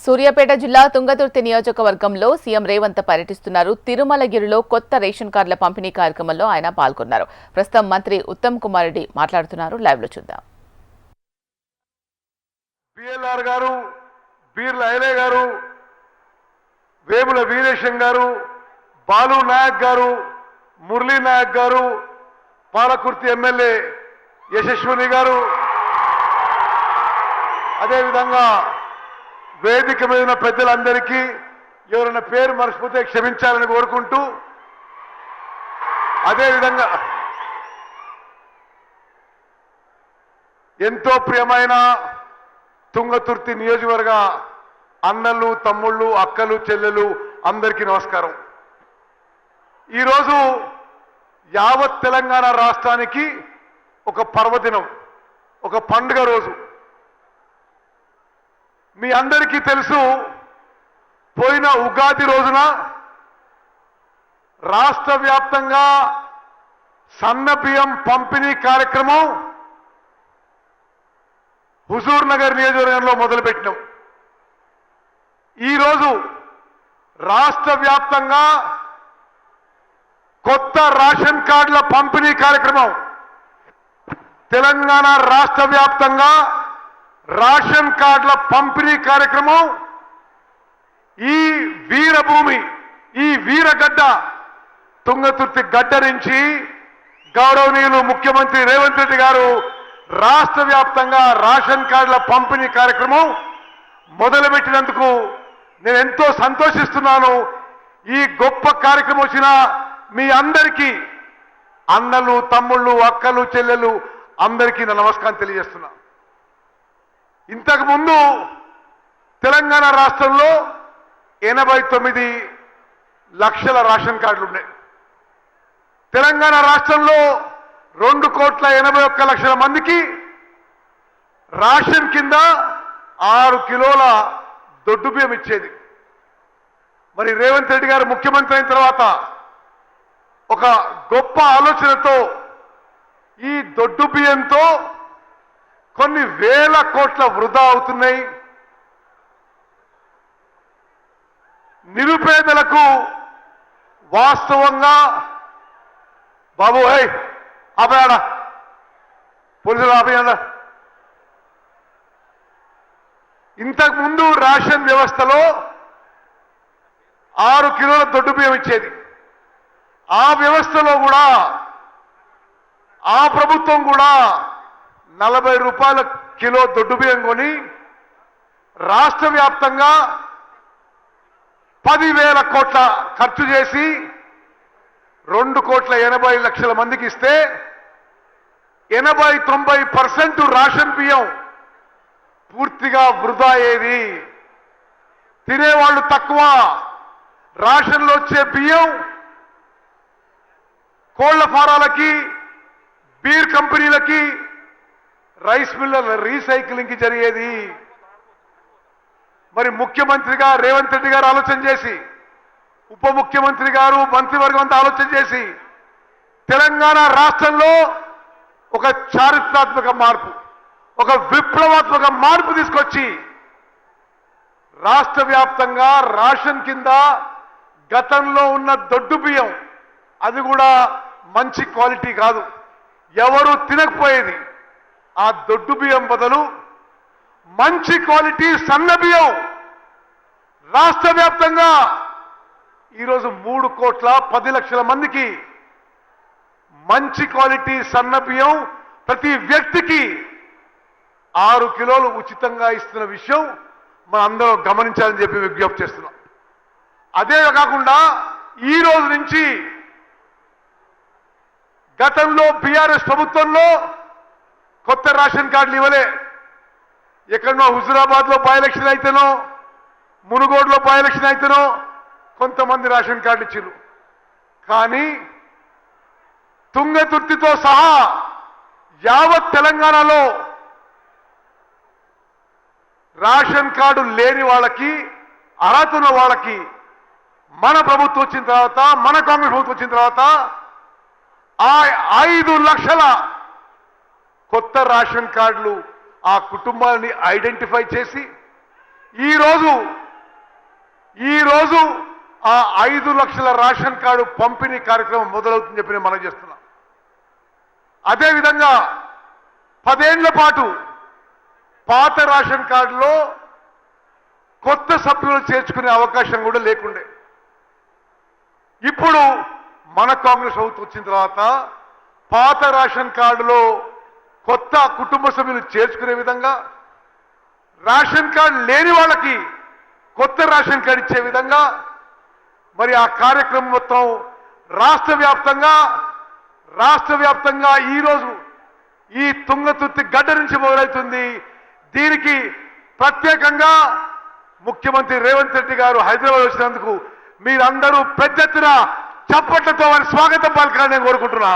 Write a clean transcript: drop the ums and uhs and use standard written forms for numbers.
సూర్యాపేట జిల్లా తుంగతుర్తి నియోజకవర్గంలో సీఎం రేవంత్ పర్యటిస్తున్నారు. తిరుమలగిరిలో కొత్త రేషన్ కార్డుల పంపిణీ కార్యక్రమంలో ఆయన పాల్గొన్నారు. ప్రస్తుతం మంత్రి ఉత్తమ్ కుమార్ రెడ్డి మాట్లాడుతున్నారు. లైవ్ లో చూద్దాం. బిఎల్ఆర్ గారు, బీర్ల ఐలే గారు, వేముల వీరేశం గారు, బాలు నాయక్ గారు, మురళీ నాయక్ గారు, పాలకుర్తి ఎమ్మెల్యే యశస్విని గారు, అదేవిధంగా వేదిక మీద ఉన్న పెద్దలందరికీ ఎవరైనా పేరు మర్చిపోతే క్షమించాలని కోరుకుంటూ, అదేవిధంగా ఎంతో ప్రియమైన తుంగతుర్తి నియోజకవర్గ అన్నలు, తమ్ముళ్ళు, అక్కలు, చెల్లెలు అందరికీ నమస్కారం. ఈరోజు యావత్ తెలంగాణ రాష్ట్రానికి ఒక పర్వదినం, ఒక పండుగ రోజు. మీ అందరికీ తెలుసు, పోయిన ఉగాది రోజున రాష్ట్ర వ్యాప్తంగా సన్న బియ్యం పంపిణీ కార్యక్రమం హుజూర్ నగర్ నియోజకవర్గంలో మొదలుపెట్టినాం. ఈరోజు రాష్ట్ర వ్యాప్తంగా కొత్త రేషన్ కార్డుల పంపిణీ కార్యక్రమం, తెలంగాణ రాష్ట్ర వ్యాప్తంగా రేషన్ కార్డుల పంపిణీ కార్యక్రమం ఈ వీరభూమి, ఈ వీరగడ్డ తుంగతుర్తి గడ్డ నుంచి గౌరవనీయులు ముఖ్యమంత్రి రేవంత్ రెడ్డి గారు రాష్ట్ర వ్యాప్తంగా రేషన్ కార్డుల పంపిణీ కార్యక్రమం మొదలుపెట్టినందుకు నేను ఎంతో సంతోషిస్తున్నాను. ఈ గొప్ప కార్యక్రమం వచ్చిన మీ అందరికీ, అన్నలు, తమ్ముళ్ళు, అక్కలు, చెల్లెలు అందరికీ నా నమస్కారం తెలియజేస్తున్నా. ఇంతకుముందు తెలంగాణ రాష్ట్రంలో 89 లక్షల రేషన్ కార్డులు ఉన్నాయి. తెలంగాణ రాష్ట్రంలో 2,81,00,000 మందికి రేషన్ కింద 6 కిలోల దొడ్డు బియ్యం ఇచ్చేది. మరి రేవంత్ రెడ్డి గారు ముఖ్యమంత్రి అయిన తర్వాత ఒక గొప్ప ఆలోచనతో ఈ దొడ్డు బియ్యంతో కొన్ని వేల కోట్ల వృధా అవుతున్నాయి. నిరుపేదలకు వాస్తవంగా బాబు ఆపయాడ పోలీసులు ఆపయాడ. ఇంతకుముందు రేషన్ వ్యవస్థలో 6 కిలోల దొడ్డు బియ్యం ఇచ్చేది. ఆ వ్యవస్థలో కూడా ఆ ప్రభుత్వం కూడా 40 రూపాయల కిలో దొడ్డు బియ్యం కొని రాష్ట్ర వ్యాప్తంగా 10,000 కోట్ల ఖర్చు చేసి 2,80,00,000 మందికి ఇస్తే 80-90% రేషన్ బియ్యం పూర్తిగా వృధా అయ్యేది. తినేవాళ్ళు తక్కువ. రేషన్లో వచ్చే బియ్యం కోళ్ల ఫారాలకి, బీర్ కంపెనీలకి, రైస్ మిల్లర్ల రీసైక్లింగ్ కి జరిగేది. మరి ముఖ్యమంత్రిగా రేవంత్ రెడ్డి గారు ఆలోచన చేసి, ఉప ముఖ్యమంత్రి గారు, మంత్రివర్గం అంతా ఆలోచన చేసి తెలంగాణ రాష్ట్రంలో ఒక చారిత్రాత్మక మార్పు, ఒక విప్లవాత్మక మార్పు తీసుకొచ్చి రాష్ట్ర వ్యాప్తంగా రేషన్ కింద గతంలో ఉన్న దొడ్డు బియ్యం, అది కూడా మంచి క్వాలిటీ కాదు, ఎవరు తినకపోయేది, ఆ దొడ్డు బియ్యం బదులు మంచి క్వాలిటీ సన్న బియ్యం రాష్ట్ర వ్యాప్తంగా ఈరోజు 3,10,00,000 మందికి మంచి క్వాలిటీ సన్న బియ్యం ప్రతి వ్యక్తికి 6 కిలోలు ఉచితంగా ఇస్తున్న విషయం మనం అందరూ గమనించాలని చెప్పి విజ్ఞప్తి చేస్తున్నాం. అదే కాకుండా ఈ రోజు నుంచి గతంలో బీఆర్ఎస్ ప్రభుత్వంలో కొత్త రేషన్ కార్డులు ఇవ్వలే. ఎక్కడనో హుజురాబాద్ లో బై ఎలక్షన్ అయితేనో, మునుగోడులో బై ఎలక్షన్ అయితేనో కొంతమంది రేషన్ కార్డులు ఇచ్చారు. కానీ తుంగతుర్తితో సహా యావత్ తెలంగాణలో రేషన్ కార్డు లేని వాళ్ళకి, అర్హత ఉన్న వాళ్ళకి మన ప్రభుత్వం వచ్చిన తర్వాత, మన కాంగ్రెస్ ప్రభుత్వం వచ్చిన తర్వాత 5 లక్షల కొత్త రేషన్ కార్డులు ఆ కుటుంబాలని ఐడెంటిఫై చేసి ఈరోజు ఆ 5 లక్షల రేషన్ కార్డు పంపిణీ కార్యక్రమం మొదలవుతుందని చెప్పి నేను మనం చేస్తున్నాం. అదేవిధంగా 10 ఏళ్ల పాటు పాత రేషన్ కార్డులో కొత్త సభ్యులు చేర్చుకునే అవకాశం కూడా లేకుండే. ఇప్పుడు మన కాంగ్రెస్ ప్రభుత్వం వచ్చిన తర్వాత పాత రేషన్ కార్డులో కొత్త కుటుంబ సభ్యులు చేర్చుకునే విధంగా, రేషన్ కార్డు లేని వాళ్ళకి కొత్త రేషన్ కార్డు ఇచ్చే విధంగా మరి ఆ కార్యక్రమం మొత్తం రాష్ట్ర వ్యాప్తంగా ఈరోజు ఈ తుంగతుర్తి గడ్డ నుంచి మొదలవుతుంది. దీనికి ప్రత్యేకంగా ముఖ్యమంత్రి రేవంత్ రెడ్డి గారు హైదరాబాద్ వచ్చినందుకు మీరందరూ పెద్ద ఎత్తున చప్పట్లతో వారి స్వాగతం పలకాలని నేను కోరుకుంటున్నా.